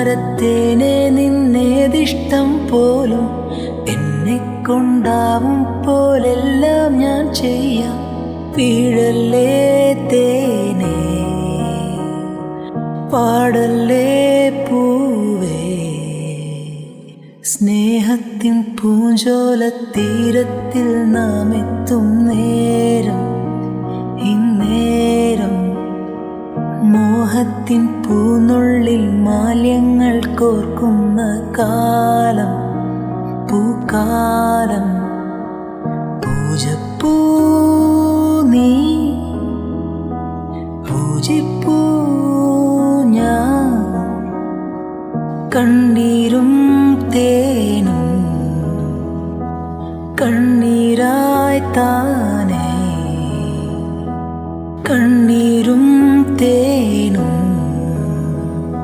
താമരത്തേനെ നിന്നേതിഷ്ടം പോലും എന്നെ കൊണ്ടാവും പോലെല്ലാം ഞാൻ ചെയ്യാം. വീഴല്ലേ തേനേ, പാടല്ലേ പൂവേ, സ്നേഹത്തിൻ പൂഞ്ചോലത്തീരത്തിൽ നാം എത്തും നേരം, ഇന്നേരം മോഹത്തിൻ പൂനുള്ളിൽ മാല്യങ്ങൾ കോർക്കുന്ന കാലം, പൂക്കാലം. പൂജപ്പൂ നീ, പൂജിപ്പൂ ഞാൻ, കണ്ണീരും തേനും കണ്ണീരായി താ